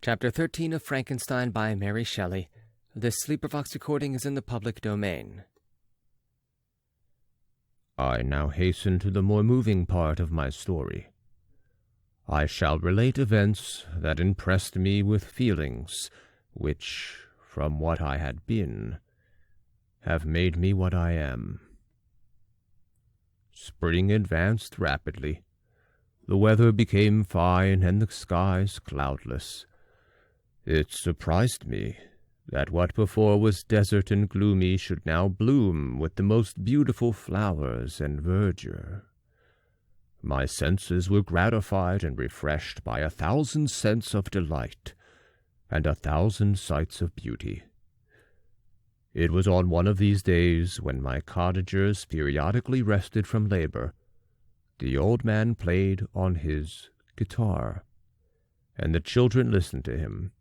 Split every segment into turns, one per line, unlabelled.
Chapter 13 of Frankenstein by Mary Shelley. This Sleepervox recording is in the public domain.
I now hasten to the more moving part of my story. I shall relate events that impressed me with feelings which, from what I had been, have made me what I am. Spring advanced rapidly. The weather became fine and the skies cloudless. It surprised me that what before was desert and gloomy should now bloom with the most beautiful flowers and verdure. My senses were gratified and refreshed by 1,000 scents of delight and 1,000 sights of beauty. It was on one of these days, when my cottagers periodically rested from labor, the old man played on his guitar, and the children listened to him,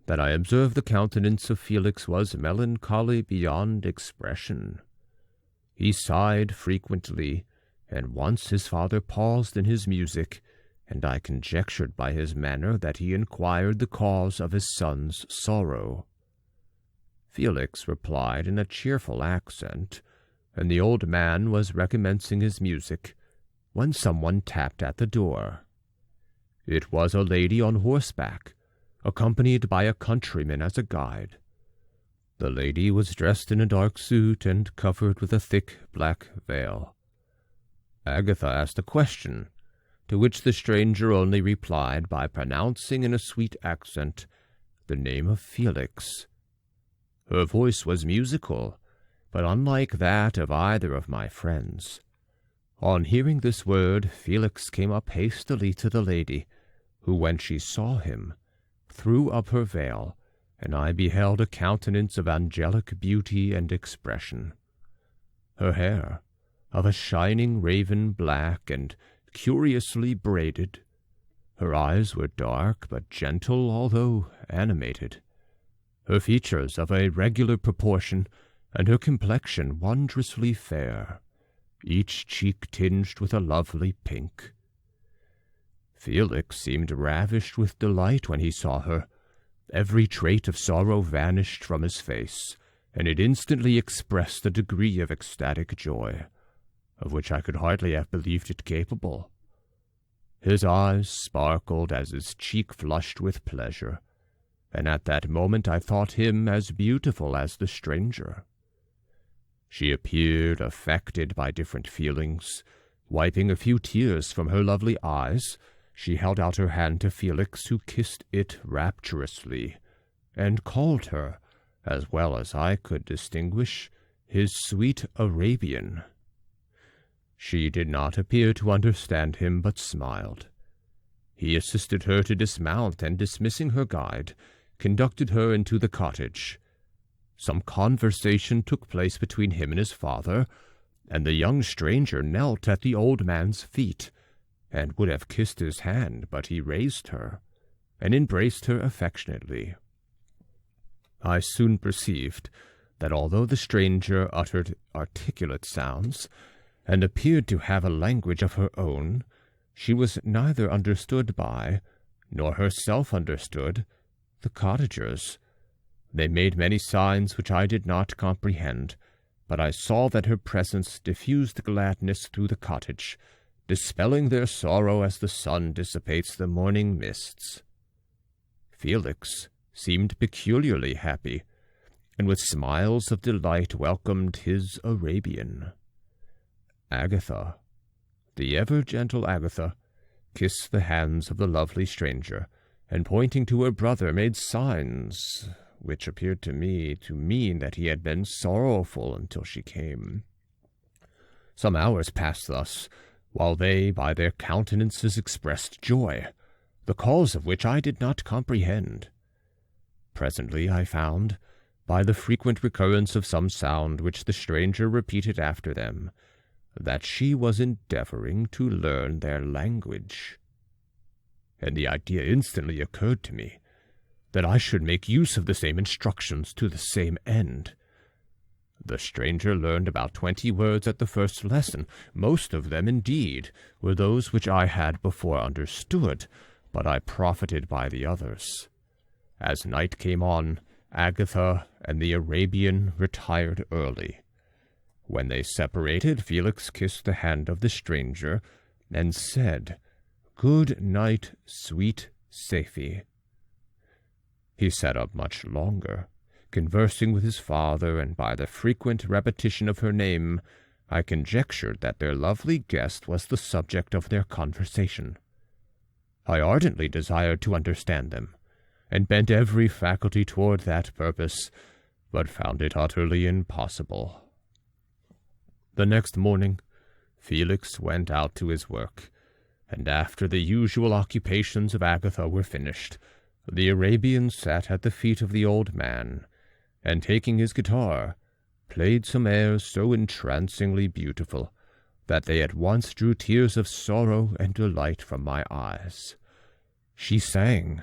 that I observed the countenance of Felix was melancholy beyond expression. He sighed frequently, and once his father paused in his music, and I conjectured by his manner that he inquired the cause of his son's sorrow. Felix replied in a cheerful accent, and the old man was recommencing his music, when someone tapped at the door. It was a lady on horseback, accompanied by a countryman as a guide. The lady was dressed in a dark suit and covered with a thick black veil. Agatha asked a question, to which the stranger only replied by pronouncing in a sweet accent the name of Felix. Her voice was musical, but unlike that of either of my friends. On hearing this word, Felix came up hastily to the lady, who, when she saw him, threw up her veil, and I beheld a countenance of angelic beauty and expression. Her hair, of a shining raven black and curiously braided. Her eyes were dark but gentle, although animated. Her features of a regular proportion, and her complexion wondrously fair, each cheek tinged with a lovely pink. Felix seemed ravished with delight when he saw her. Every trait of sorrow vanished from his face, and it instantly expressed a degree of ecstatic joy, of which I could hardly have believed it capable. His eyes sparkled as his cheek flushed with pleasure, and at that moment I thought him as beautiful as the stranger. She appeared affected by different feelings. Wiping a few tears from her lovely eyes, she held out her hand to Felix, who kissed it rapturously, and called her, as well as I could distinguish, his sweet Arabian. She did not appear to understand him, but smiled. He assisted her to dismount, and dismissing her guide, conducted her into the cottage. Some conversation took place between him and his father, and the young stranger knelt at the old man's feet, and would have kissed his hand, but he raised her, and embraced her affectionately. I soon perceived that although the stranger uttered articulate sounds, and appeared to have a language of her own, she was neither understood by, nor herself understood, the cottagers. They made many signs which I did not comprehend, but I saw that her presence diffused gladness through the cottage, dispelling their sorrow as the sun dissipates the morning mists. Felix seemed peculiarly happy, and with smiles of delight welcomed his Arabian. Agatha, the ever-gentle Agatha, kissed the hands of the lovely stranger, and pointing to her brother made signs which appeared to me to mean that he had been sorrowful until she came. Some hours passed thus, while they by their countenances expressed joy, the cause of which I did not comprehend. Presently I found, by the frequent recurrence of some sound which the stranger repeated after them, that she was endeavoring to learn their language. And the idea instantly occurred to me that I should make use of the same instructions to the same end. The stranger learned about 20 words at the first lesson. Most of them, indeed, were those which I had before understood, but I profited by the others. As night came on, Agatha and the Arabian retired early. When they separated, Felix kissed the hand of the stranger, and said, "Good night, sweet Safie." He sat up much longer, conversing with his father, and by the frequent repetition of her name, I conjectured that their lovely guest was the subject of their conversation. I ardently desired to understand them, and bent every faculty toward that purpose, but found it utterly impossible. The next morning, Felix went out to his work, and after the usual occupations of Agatha were finished, the Arabian sat at the feet of the old man, and taking his guitar, played some airs so entrancingly beautiful that they at once drew tears of sorrow and delight from my eyes. She sang,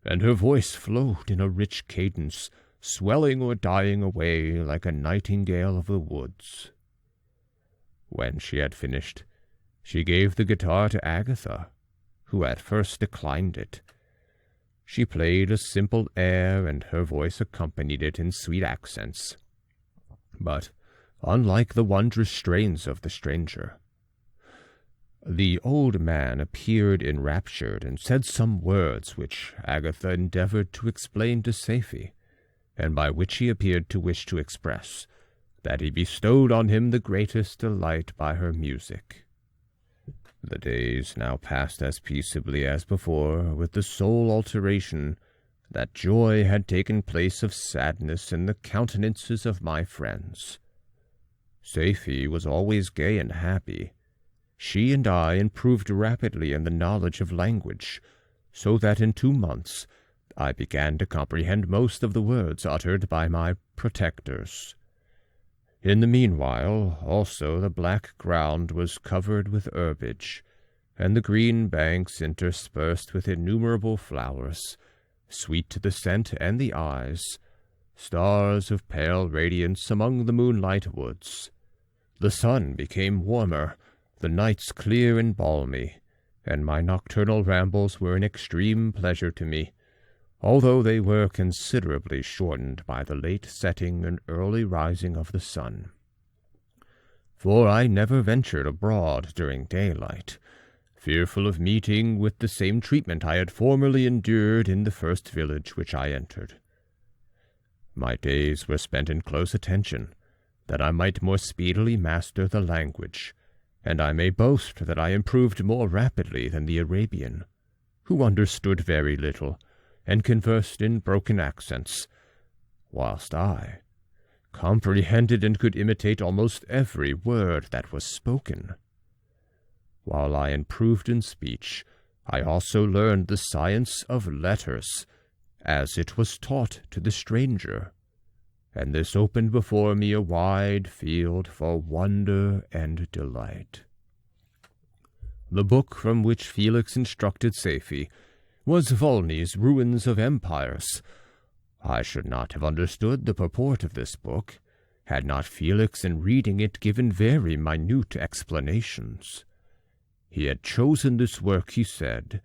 and her voice flowed in a rich cadence, swelling or dying away like a nightingale of the woods. When she had finished, she gave the guitar to Agatha, who at first declined it. She played a simple air, and her voice accompanied it in sweet accents. But, unlike the wondrous strains of the stranger, the old man appeared enraptured and said some words which Agatha endeavored to explain to Safie, and by which he appeared to wish to express that he bestowed on him the greatest delight by her music. The days now passed as peaceably as before, with the sole alteration that joy had taken place of sadness in the countenances of my friends. Safie was always gay and happy. She and I improved rapidly in the knowledge of language, so that in 2 months I began to comprehend most of the words uttered by my protectors. In the meanwhile, also, the black ground was covered with herbage, and the green banks interspersed with innumerable flowers, sweet to the scent and the eyes, stars of pale radiance among the moonlight woods. The sun became warmer, the nights clear and balmy, and my nocturnal rambles were an extreme pleasure to me, although they were considerably shortened by the late setting and early rising of the sun. For I never ventured abroad during daylight, fearful of meeting with the same treatment I had formerly endured in the first village which I entered. My days were spent in close attention, that I might more speedily master the language, and I may boast that I improved more rapidly than the Arabian, who understood very little, and conversed in broken accents, whilst I comprehended and could imitate almost every word that was spoken. While I improved in speech, I also learned the science of letters, as it was taught to the stranger, and this opened before me a wide field for wonder and delight. The book from which Felix instructed Safie was Volney's Ruins of Empires. I should not have understood the purport of this book, had not Felix in reading it given very minute explanations. He had chosen this work, he said,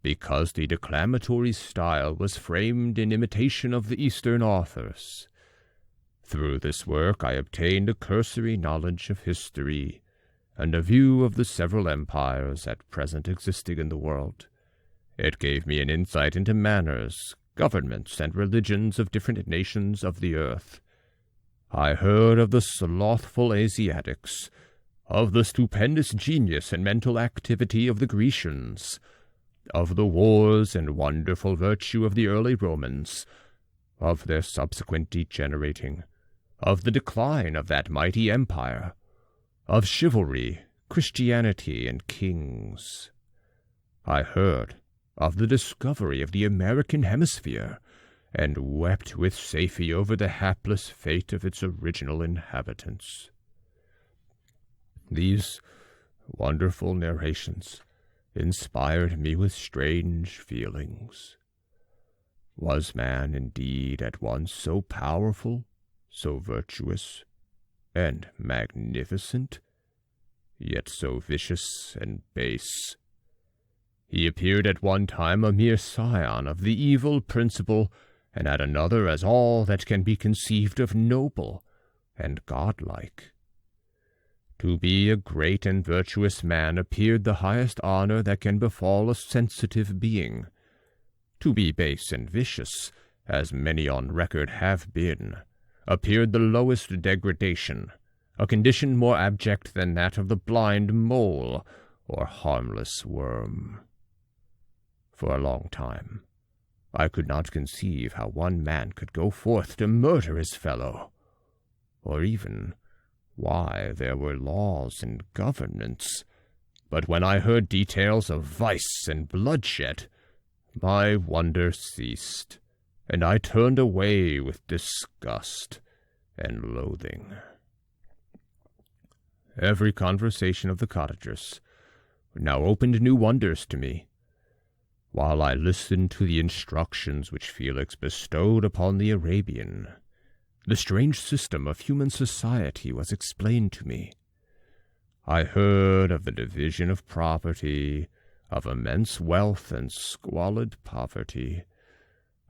because the declamatory style was framed in imitation of the Eastern authors. Through this work I obtained a cursory knowledge of history, and a view of the several empires at present existing in the world. It gave me an insight into manners, governments, and religions of different nations of the earth. I heard of the slothful Asiatics, of the stupendous genius and mental activity of the Grecians, of the wars and wonderful virtue of the early Romans, of their subsequent degenerating, of the decline of that mighty empire, of chivalry, Christianity, and kings. I heard of the discovery of the American hemisphere, and wept with Safie over the hapless fate of its original inhabitants. These wonderful narrations inspired me with strange feelings. Was man indeed at once so powerful, so virtuous, and magnificent, yet so vicious and base? He appeared at one time a mere scion of the evil principle, and at another as all that can be conceived of noble and godlike. To be a great and virtuous man appeared the highest honor that can befall a sensitive being. To be base and vicious, as many on record have been, appeared the lowest degradation, a condition more abject than that of the blind mole or harmless worm. For a long time, I could not conceive how one man could go forth to murder his fellow, or even why there were laws and governments. But when I heard details of vice and bloodshed, my wonder ceased, and I turned away with disgust and loathing. Every conversation of the cottagers now opened new wonders to me. While I listened to the instructions which Felix bestowed upon the Arabian, the strange system of human society was explained to me. I heard of the division of property, of immense wealth and squalid poverty,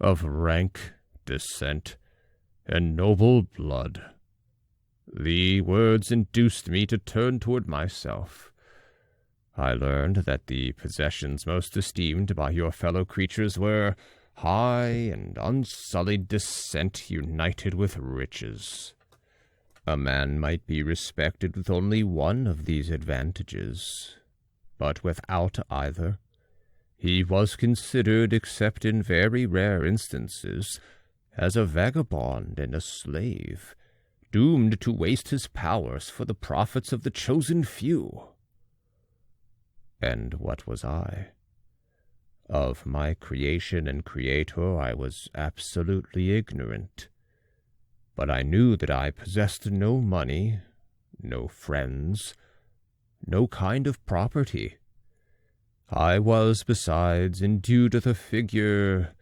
of rank, descent, and noble blood. The words induced me to turn toward myself. I learned that the possessions most esteemed by your fellow creatures were high and unsullied descent united with riches. A man might be respected with only one of these advantages, but without either, he was considered, except in very rare instances, as a vagabond and a slave, doomed to waste his powers for the profits of the chosen few. And what was I? Of my creation and creator I was absolutely ignorant, but I knew that I possessed no money, no friends, no kind of property. I was, besides, endued with a figure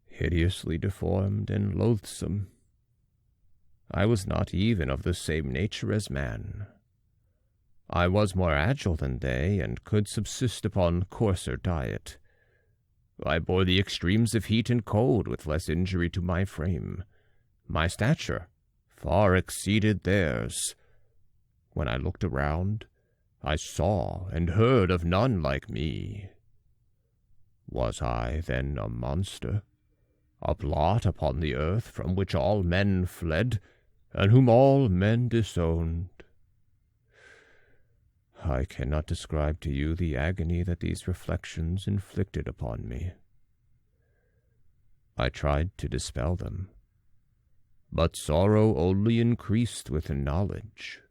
hideously deformed and loathsome. I was not even of the same nature as man. I was more agile than they, and could subsist upon coarser diet. I bore the extremes of heat and cold with less injury to my frame. My stature far exceeded theirs. When I looked around, I saw and heard of none like me. Was I, then, a monster, a blot upon the earth from which all men fled, and whom all men disowned? I cannot describe to you the agony that these reflections inflicted upon me. I tried to dispel them, but sorrow only increased with knowledge.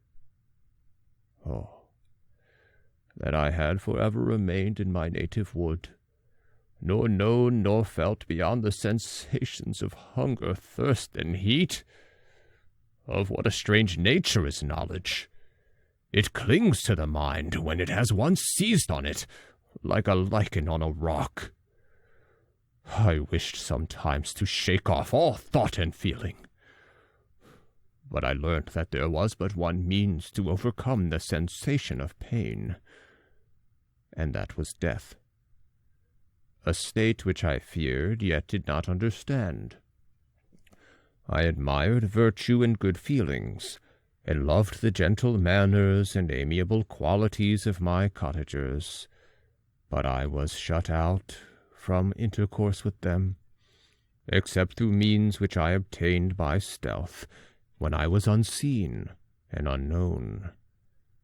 Oh, that I had forever remained in my native wood, nor known nor felt beyond the sensations of hunger, thirst, and heat. Of what a strange nature is knowledge! It clings to the mind when it has once seized on it, like a lichen on a rock. I wished sometimes to shake off all thought and feeling, but I learned that there was but one means to overcome the sensation of pain, and that was death, a state which I feared yet did not understand. I admired virtue and good feelings, and loved the gentle manners and amiable qualities of my cottagers, but I was shut out from intercourse with them, except through means which I obtained by stealth, when I was unseen and unknown,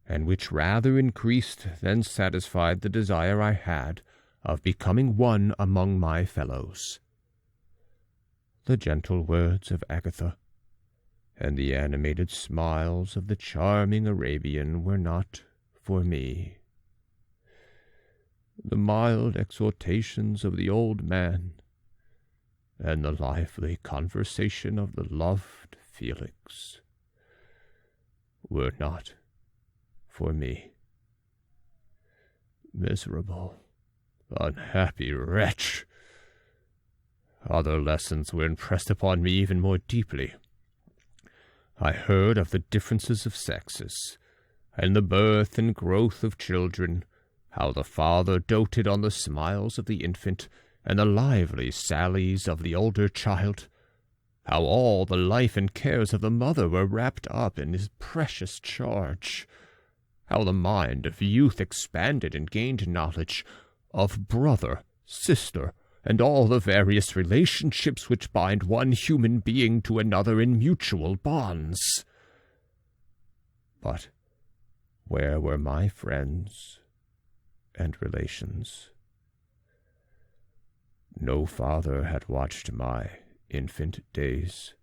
and which rather increased than satisfied the desire I had of becoming one among my fellows. The gentle words of Agatha and the animated smiles of the charming Arabian were not for me. The mild exhortations of the old man and the lively conversation of the loved Felix were not for me. Miserable, unhappy wretch! Other lessons were impressed upon me even more deeply. I heard of the differences of sexes, and the birth and growth of children, how the father doted on the smiles of the infant and the lively sallies of the older child, how all the life and cares of the mother were wrapped up in his precious charge, how the mind of youth expanded and gained knowledge of brother, sister, and all the various relationships which bind one human being to another in mutual bonds. But where were my friends and relations? No father had watched my infant days.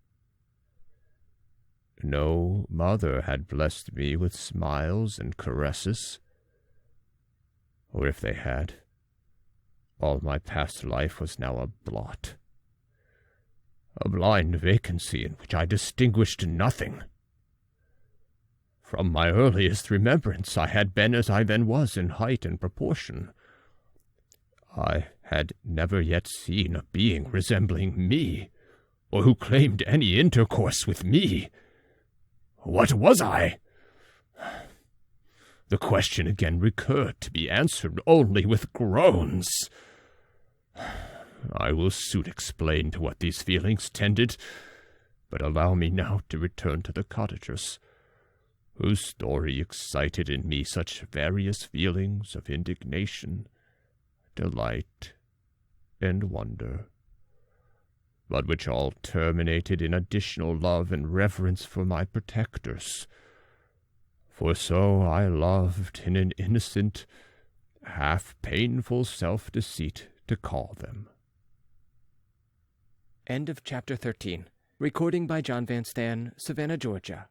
No mother had blessed me with smiles and caresses. Or if they had, all my past life was now a blot, a blind vacancy in which I distinguished nothing. From my earliest remembrance I had been as I then was in height and proportion. I had never yet seen a being resembling me, or who claimed any intercourse with me. What was I? The question again recurred, to be answered only with groans. I will soon explain to what these feelings tended, but allow me now to return to the cottagers, whose story excited in me such various feelings of indignation, delight, and wonder, but which all terminated in additional love and reverence for my protectors. For so I loved in an innocent, half-painful self-deceit to call them.
End of Chapter 13. Recording by John Van Stan, Savannah, Georgia.